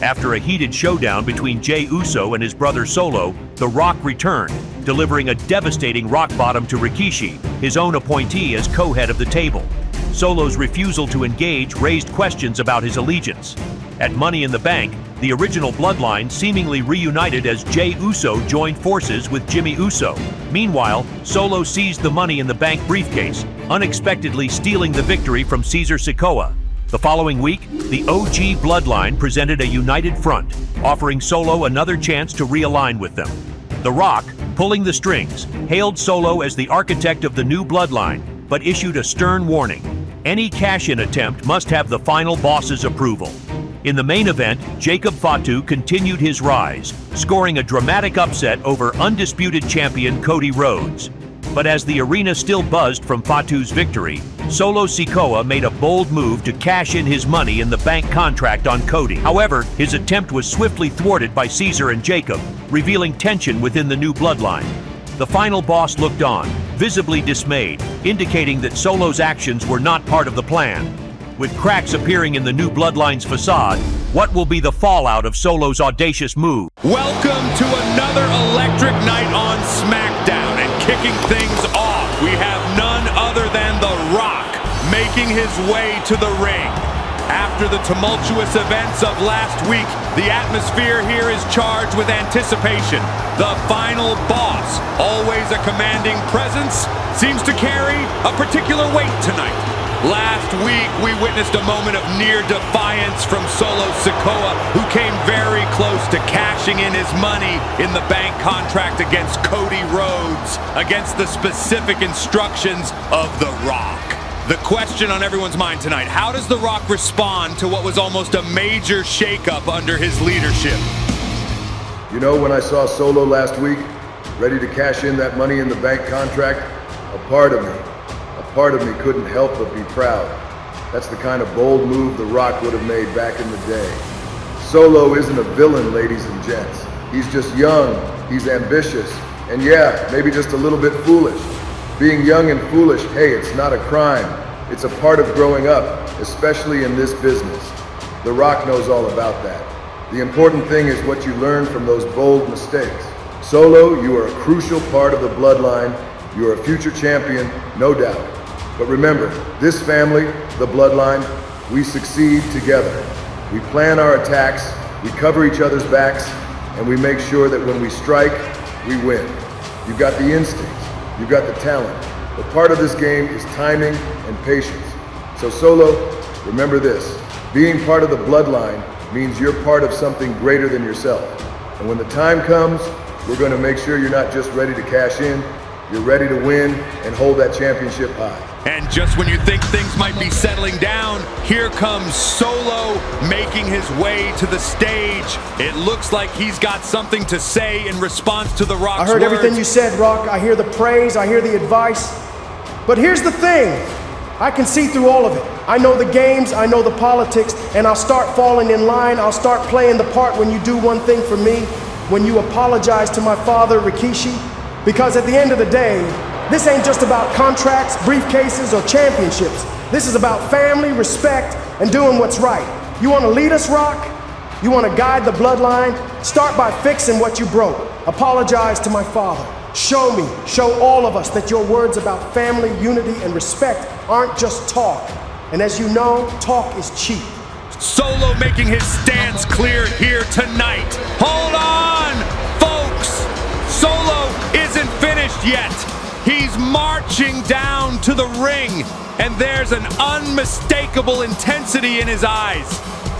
After a heated showdown between Jey Uso and his brother Solo, The Rock returned, delivering a devastating rock bottom to Rikishi, his own appointee as co-head of the table. Solo's refusal to engage raised questions about his allegiance. At Money in the Bank, the original Bloodline seemingly reunited as Jey Uso joined forces with Jimmy Uso. Meanwhile, Solo seized the Money in the Bank briefcase, unexpectedly stealing the victory from Ceasar Sikoa. The following week, the OG Bloodline presented a united front, offering Solo another chance to realign with them. The Rock, pulling the strings, hailed Solo as the architect of the new Bloodline, but issued a stern warning. Any cash-in attempt must have the final boss's approval. In the main event, Jacob Fatu continued his rise, scoring a dramatic upset over undisputed champion Cody Rhodes. But as the arena still buzzed from Fatu's victory, Solo Sikoa made a bold move to cash in his Money in the Bank contract on Cody. However, his attempt was swiftly thwarted by Ceasar and Jacob, revealing tension within the new Bloodline. The final boss looked on, visibly dismayed, indicating that Solo's actions were not part of the plan. With cracks appearing in the new Bloodline's facade, what will be the fallout of Solo's audacious move? Welcome to another electric night on Smackdown, and kicking things off, we have none other than The Rock making his way to the ring. After the tumultuous events of last week, the atmosphere here is charged with anticipation. The final boss, always a commanding presence, seems to carry a particular weight tonight. Last week, we witnessed a moment of near defiance from Solo Sikoa, who came very close to cashing in his Money in the Bank contract against Cody Rhodes, against the specific instructions of The Rock. The question on everyone's mind tonight, how does The Rock respond to what was almost a major shakeup under his leadership? You know, when I saw Solo last week, ready to cash in that Money in the Bank contract, a part of me couldn't help but be proud. That's the kind of bold move The Rock would have made back in the day. Solo isn't a villain, ladies and gents. He's just young, he's ambitious, and yeah, maybe just a little bit foolish. Being young and foolish, hey, it's not a crime. It's a part of growing up, especially in this business. The Rock knows all about that. The important thing is what you learn from those bold mistakes. Solo, you are a crucial part of the Bloodline. You are a future champion, no doubt. But remember, this family, the Bloodline, we succeed together. We plan our attacks, we cover each other's backs, and we make sure that when we strike, we win. You've got the instincts, you've got the talent, but part of this game is timing and patience. So Solo, remember this, being part of the Bloodline means you're part of something greater than yourself. And when the time comes, we're going to make sure you're not just ready to cash in, you're ready to win and hold that championship high. And just when you think things might be settling down, here comes Solo making his way to the stage. It looks like he's got something to say in response to The Rock's I heard words. everything you said, Rock. I hear the praise, I hear the advice. But here's the thing. I can see through all of it. I know the games, I know the politics, and I'll start falling in line. I'll start playing the part when you do one thing for me, when you apologize to my father, Rikishi. Because at the end of the day, this ain't just about contracts, briefcases, or championships. This is about family, respect, and doing what's right. You want to lead us, Rock? You want to guide the Bloodline? Start by fixing what you broke. Apologize to my father. Show me, show all of us that your words about family, unity, and respect aren't just talk. And as you know, talk is cheap. Solo making his stance clear here tonight. Hold on, folks! Solo isn't finished yet. He's marching down to the ring, and there's an unmistakable intensity in his eyes.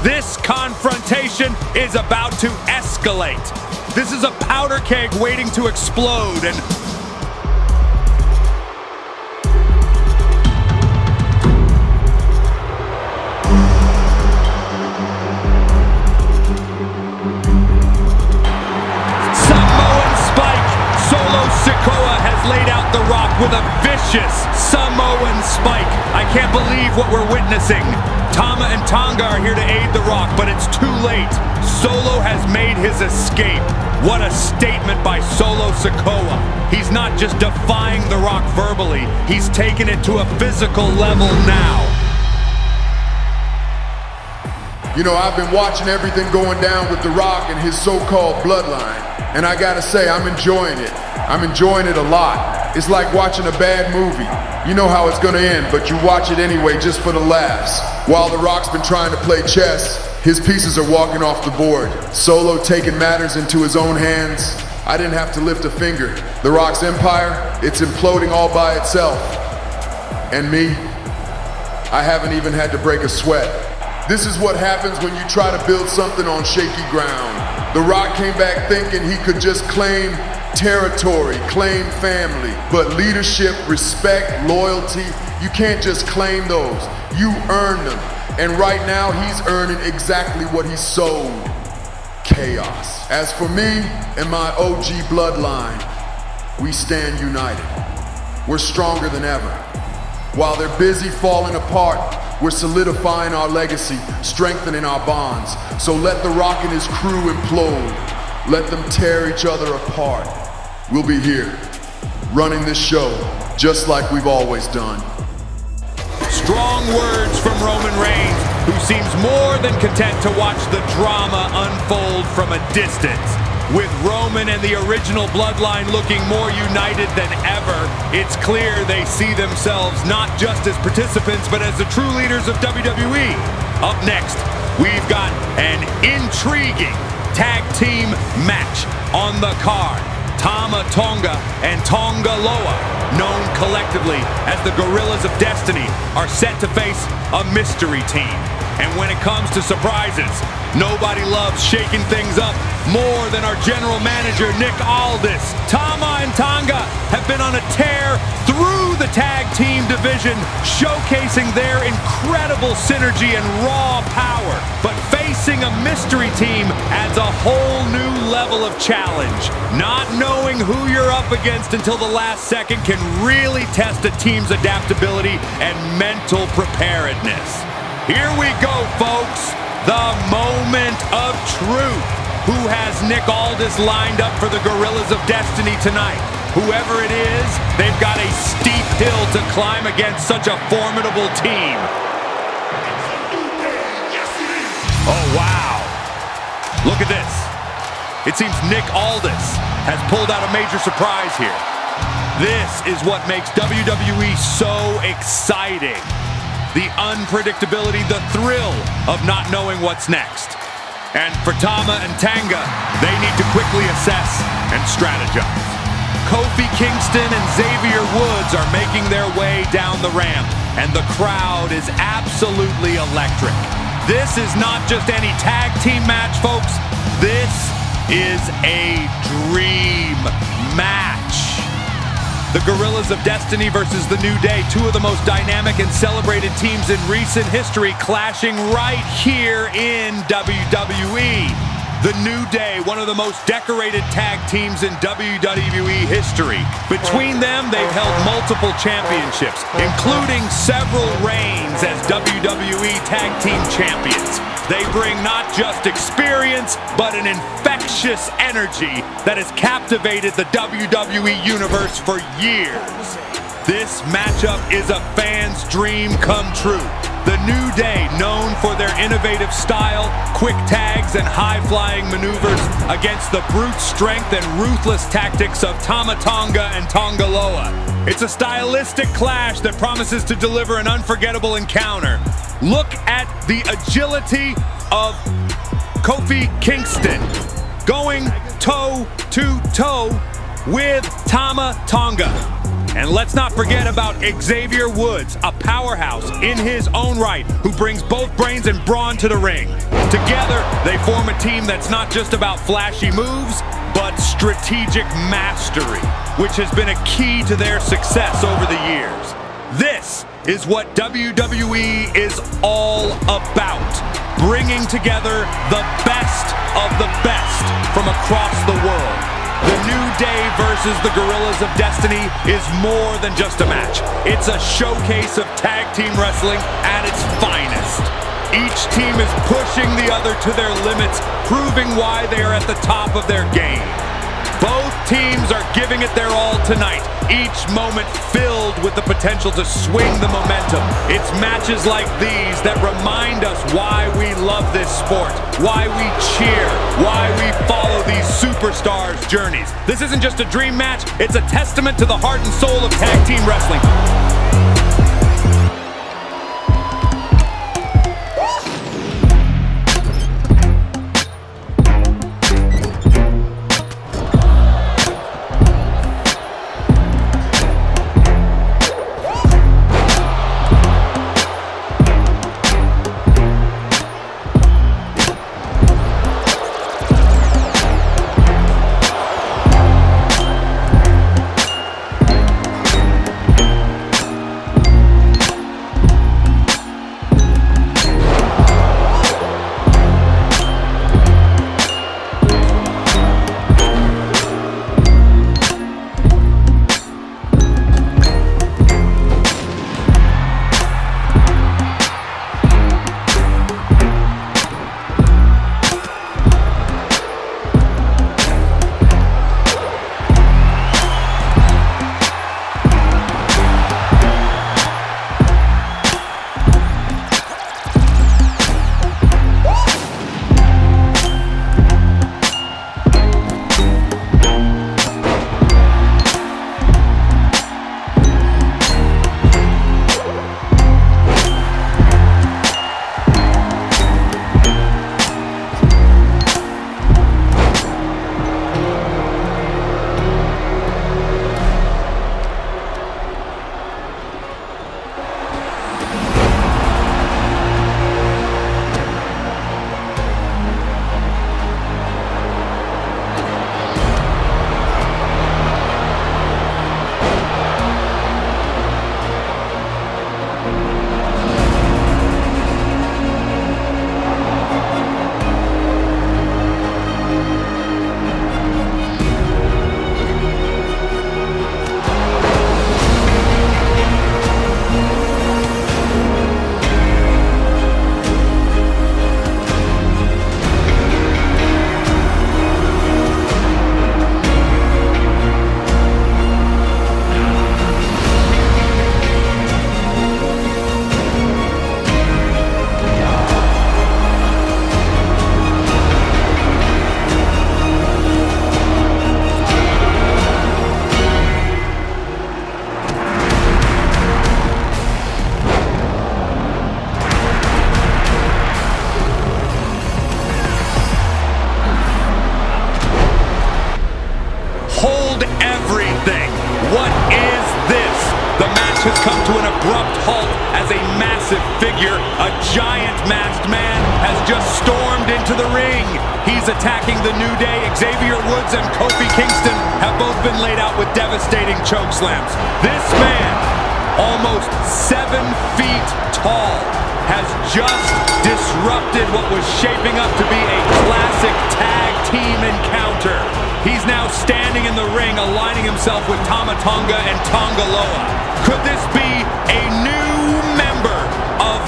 This confrontation is about to escalate. This is a powder keg waiting to explode, and Sikoa has laid out The Rock with a vicious Samoan spike. I can't believe what we're witnessing. Tama and Tonga are here to aid The Rock, but it's too late. Solo has made his escape. What a statement by Solo Sikoa. He's not just defying The Rock verbally, he's taken it to a physical level now. You know, I've been watching everything going down with The Rock and his so-called Bloodline, and I gotta say, I'm enjoying it. I'm enjoying it a lot. It's like watching a bad movie. You know how it's gonna end, but you watch it anyway just for the laughs. While The Rock's been trying to play chess, his pieces are walking off the board. Solo taking matters into his own hands. I didn't have to lift a finger. The Rock's empire, it's imploding all by itself. And me, I haven't even had to break a sweat. This is what happens when you try to build something on shaky ground. The Rock came back thinking he could just claim territory, claim family. But leadership, respect, loyalty, you can't just claim those. You earn them. And right now, he's earning exactly what he sowed. Chaos. As for me and my OG bloodline, we stand united. We're stronger than ever. While they're busy falling apart, we're solidifying our legacy, strengthening our bonds. So let The Rock and his crew implode. Let them tear each other apart. We'll be here, running this show, just like we've always done. Strong words from Roman Reigns, who seems more than content to watch the drama unfold from a distance. With Roman and the original Bloodline looking more united than ever, it's clear they see themselves not just as participants, but as the true leaders of WWE. Up next, we've got an intriguing tag team match on the card. Tama Tonga and Tonga Loa, known collectively as the Gorillas of Destiny, are set to face a mystery team. And when it comes to surprises, nobody loves shaking things up more than our general manager, Nick Aldis. Tama and Tonga have been on a tear through the tag team division, showcasing their incredible synergy and raw power. But facing a mystery team adds a whole new level of challenge. Not knowing who you're up against until the last second can really test a team's adaptability and mental preparedness. Here we go, folks. The moment of truth. Who has Nick Aldis lined up for the Gorillas of Destiny tonight? Whoever it is, they've got a steep hill to climb against such a formidable team. Oh, wow. Look at this. It seems Nick Aldis has pulled out a major surprise here. This is what makes WWE so exciting. The unpredictability, the thrill of not knowing what's next. And for Tama and Tonga, they need to quickly assess and strategize. Kofi Kingston and Xavier Woods are making their way down the ramp, and the crowd is absolutely electric. This is not just any tag team match, folks. This is a dream match. The Gorillas of Destiny versus the New Day, two of the most dynamic and celebrated teams in recent history, clashing right here in WWE. The New Day, one of the most decorated tag teams in WWE history. Between them, they've held multiple championships, including several reigns as WWE Tag Team Champions. They bring not just experience, but an infectious energy that has captivated the WWE Universe for years. This matchup is a fan's dream come true. The New Day, known for their innovative style, quick tags, and high-flying maneuvers against the brute strength and ruthless tactics of Tama Tonga and Tonga Loa. It's a stylistic clash that promises to deliver an unforgettable encounter. Look at the agility of Kofi Kingston going toe-to-toe with Tama Tonga. And let's not forget about Xavier Woods, a powerhouse in his own right, who brings both brains and brawn to the ring. Together, they form a team that's not just about flashy moves, but strategic mastery, which has been a key to their success over the years. This is what WWE is all about, bringing together the best of the best from across the world. The New Day versus the Gorillas of Destiny is more than just a match. It's a showcase of tag team wrestling at its finest. Each team is pushing the other to their limits, proving why they are at the top of their game. Both teams are giving it their all tonight, each moment filled with the potential to swing the momentum. It's matches like these that remind us why we love this sport, why we cheer, why we follow these superstars' journeys. This isn't just a dream match, it's a testament to the heart and soul of tag team wrestling. has come to an abrupt halt as a massive figure, a giant masked man, has just stormed into the ring. He's attacking the New Day. Xavier Woods and Kofi Kingston have both been laid out with devastating chokeslams. This man, almost 7 feet tall, has just disrupted what was shaping up to be a classic tag team encounter. He's now standing in the ring, aligning himself with Tama Tonga and Tonga Loa. Could this be a new member of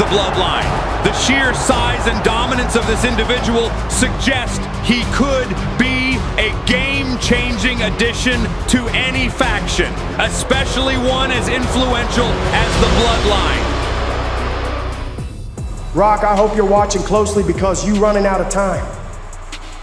the Bloodline? The sheer size and dominance of this individual suggest he could be a game-changing addition to any faction, especially one as influential as the Bloodline. Rock, I hope you're watching closely because you're running out of time.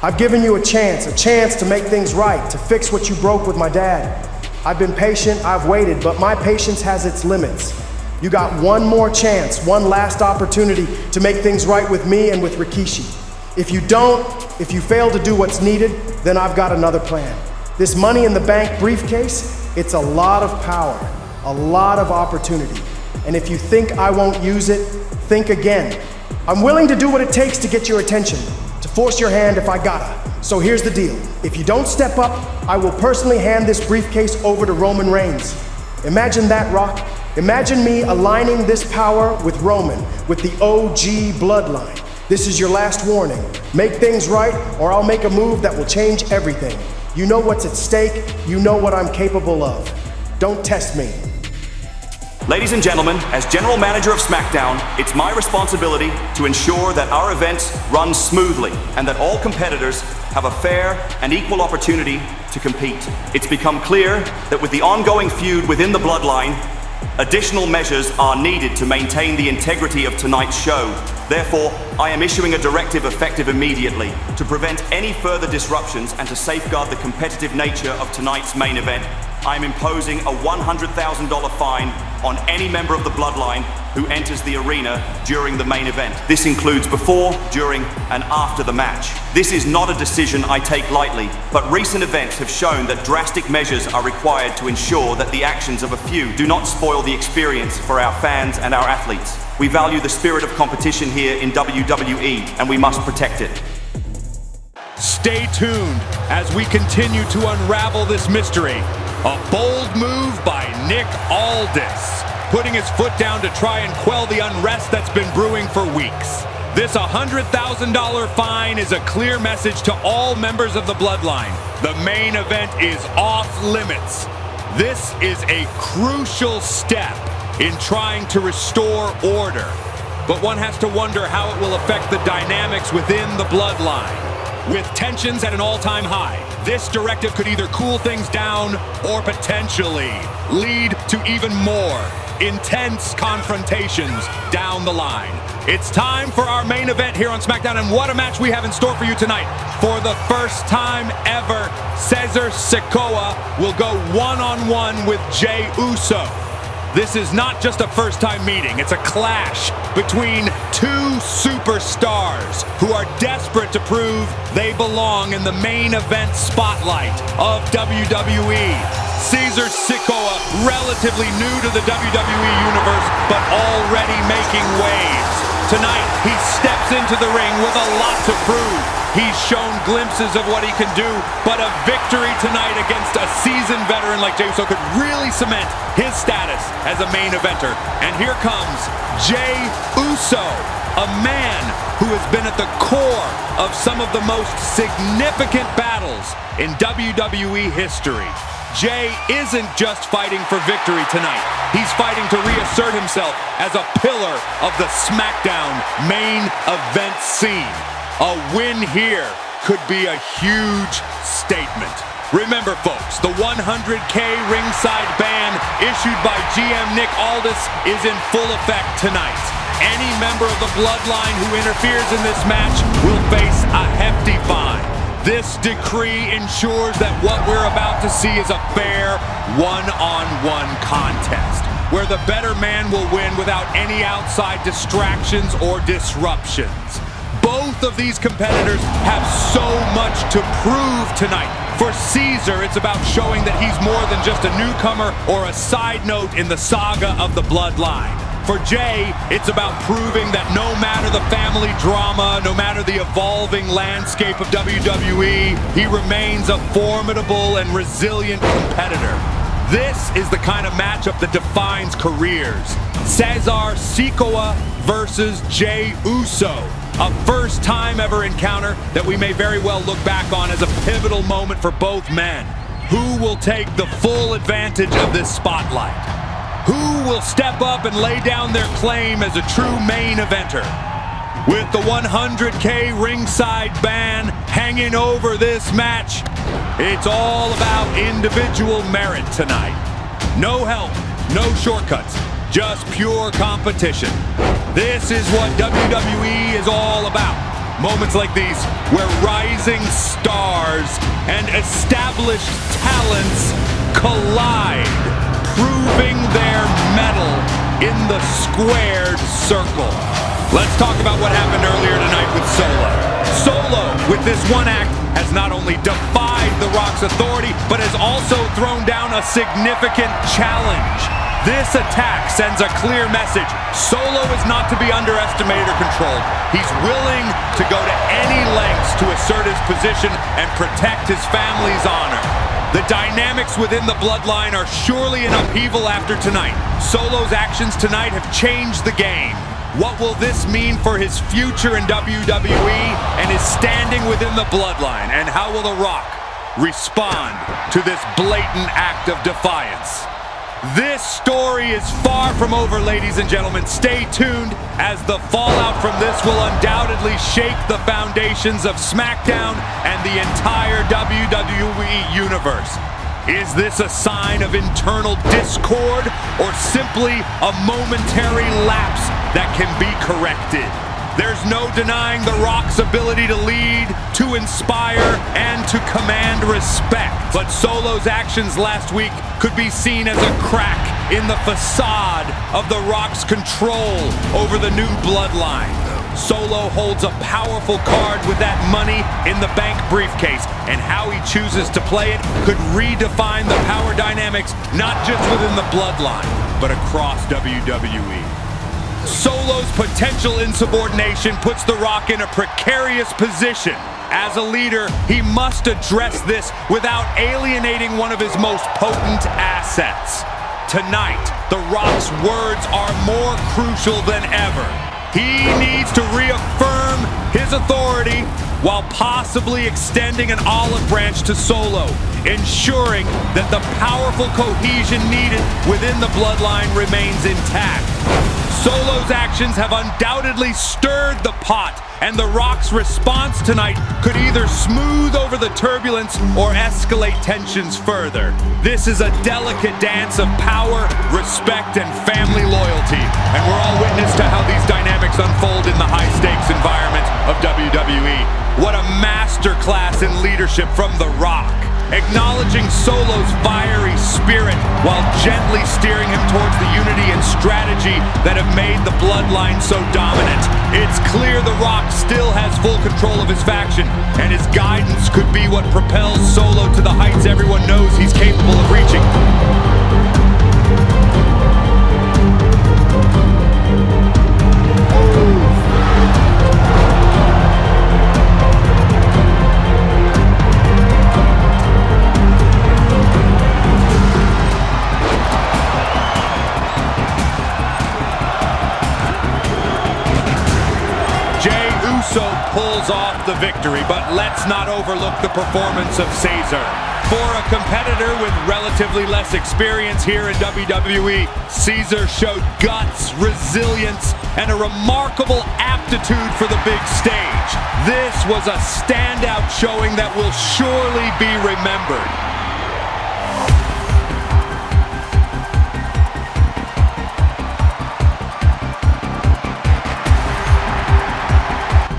I've given you a chance to make things right, to fix what you broke with my dad. I've been patient, I've waited, but my patience has its limits. You got one more chance, one last opportunity to make things right with me and with Rikishi. If you fail to do what's needed, then I've got another plan. This Money in the Bank briefcase, it's a lot of power, a lot of opportunity. And if you think I won't use it, think again. I'm willing to do what it takes to get your attention, to force your hand if I gotta. So here's the deal. If you don't step up, I will personally hand this briefcase over to Roman Reigns. Imagine that, Rock. Imagine me aligning this power with Roman, with the OG Bloodline. This is your last warning. Make things right, or I'll make a move that will change everything. You know what's at stake. You know what I'm capable of. Don't test me. Ladies and gentlemen, as General Manager of SmackDown, it's my responsibility to ensure that our events run smoothly and that all competitors have a fair and equal opportunity to compete. It's become clear that with the ongoing feud within the Bloodline, additional measures are needed to maintain the integrity of tonight's show. Therefore, I am issuing a directive effective immediately to prevent any further disruptions and to safeguard the competitive nature of tonight's main event. I am imposing a $100,000 fine on any member of the Bloodline who enters the arena during the main event. This includes before, during, and after the match. This is not a decision I take lightly, but recent events have shown that drastic measures are required to ensure that the actions of a few do not spoil the experience for our fans and our athletes. We value the spirit of competition here in WWE, and we must protect it. Stay tuned as we continue to unravel this mystery. A bold move by Nick Aldis, putting his foot down to try and quell the unrest that's been brewing for weeks. This $100,000 fine is a clear message to all members of the Bloodline. The main event is off limits. This is a crucial step in trying to restore order. But one has to wonder how it will affect the dynamics within the Bloodline. With tensions at an all-time high, this directive could either cool things down or potentially lead to even more intense confrontations down the line. It's time for our main event here on SmackDown, and what a match we have in store for you tonight. For the first time ever, Ceasar Sikoa will go one-on-one with Jey Uso. This is not just a first-time meeting, it's a clash between two superstars who are desperate to prove they belong in the main event spotlight of WWE. Ceasar Sikoa, relatively new to the WWE universe, but already making waves. Tonight, he steps into the ring with a lot to prove. He's shown glimpses of what he can do, but a victory tonight against a seasoned veteran like Jey Uso could really cement his status as a main eventer. And here comes Jey Uso, a man who has been at the core of some of the most significant battles in WWE history. Jey isn't just fighting for victory tonight. He's fighting to reassert himself as a pillar of the SmackDown main event scene. A win here could be a huge statement. Remember, folks, the 100K ringside ban issued by GM Nick Aldis is in full effect tonight. Any member of the Bloodline who interferes in this match will face a hefty fine. This decree ensures that what we're about to see is a fair one-on-one contest, where the better man will win without any outside distractions or disruptions. Both of these competitors have so much to prove tonight. For Ceasar, it's about showing that he's more than just a newcomer or a side note in the saga of the Bloodline. For Jey, it's about proving that no matter the family drama, no matter the evolving landscape of WWE, he remains a formidable and resilient competitor. This is the kind of matchup that defines careers. Ceasar Sikoa versus Jey Uso. A first-time ever encounter that we may very well look back on as a pivotal moment for both men. Who will take the full advantage of this spotlight? Who will step up and lay down their claim as a true main eventer? With the 100K ringside ban hanging over this match, it's all about individual merit tonight. No help, no shortcuts, just pure competition. This is what WWE is all about. Moments like these where rising stars and established talents collide, proving their mettle in the squared circle. Let's talk about what happened earlier tonight with Solo. Solo, with this one act, has not only defied The Rock's authority, but has also thrown down a significant challenge. This attack sends a clear message. Solo is not to be underestimated or controlled. He's willing to go to any lengths to assert his position and protect his family's honor. The dynamics within the Bloodline are surely in upheaval after tonight. Solo's actions tonight have changed the game. What will this mean for his future in WWE and his standing within the Bloodline? And how will The Rock respond to this blatant act of defiance? This story is far from over, ladies and gentlemen. Stay tuned, as the fallout from this will undoubtedly shake the foundations of SmackDown and the entire WWE Universe. Is this a sign of internal discord, or simply a momentary lapse that can be corrected? There's no denying The Rock's ability to lead, to inspire, and to command respect. But Solo's actions last week could be seen as a crack in the facade of The Rock's control over the new Bloodline. Solo holds a powerful card with that Money in the Bank briefcase, and how he chooses to play it could redefine the power dynamics, not just within the Bloodline, but across WWE. Solo's potential insubordination puts The Rock in a precarious position. As a leader, he must address this without alienating one of his most potent assets. Tonight, The Rock's words are more crucial than ever. He needs to reaffirm his authority while possibly extending an olive branch to Solo, ensuring that the powerful cohesion needed within the Bloodline remains intact. Solo's actions have undoubtedly stirred the pot, and The Rock's response tonight could either smooth over the turbulence or escalate tensions further. This is a delicate dance of power, respect, and family loyalty, and we're all witness to how these dynamics unfold in the high-stakes environment of WWE. What a masterclass in leadership from The Rock, acknowledging Solo's fiery spirit while gently steering him towards the unity and strategy that have made the Bloodline so dominant. It's clear The Rock still has full control of his faction, and his guidance could be what propels Solo to the heights everyone knows he's capable of reaching. Jey Uso pulls off the victory, but let's not overlook the performance of Ceasar. For a competitor with relatively less experience here in WWE, Ceasar showed guts, resilience, and a remarkable aptitude for the big stage. This was a standout showing that will surely be remembered.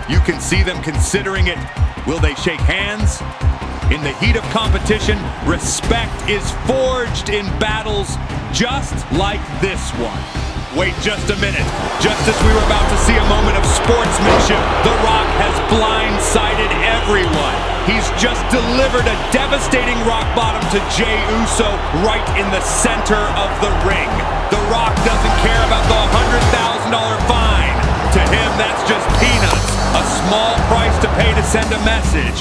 You can see them considering it. Will they shake hands? In the heat of competition, respect is forged in battles just like this one. Wait just a minute. Just as we were about to see a moment of sportsmanship, The Rock has blindsided everyone. He's just delivered a devastating rock bottom to Jey Uso right in the center of the ring. The Rock doesn't care about the $100,000 fine. To him, that's just peanuts. A small price to pay to send a message.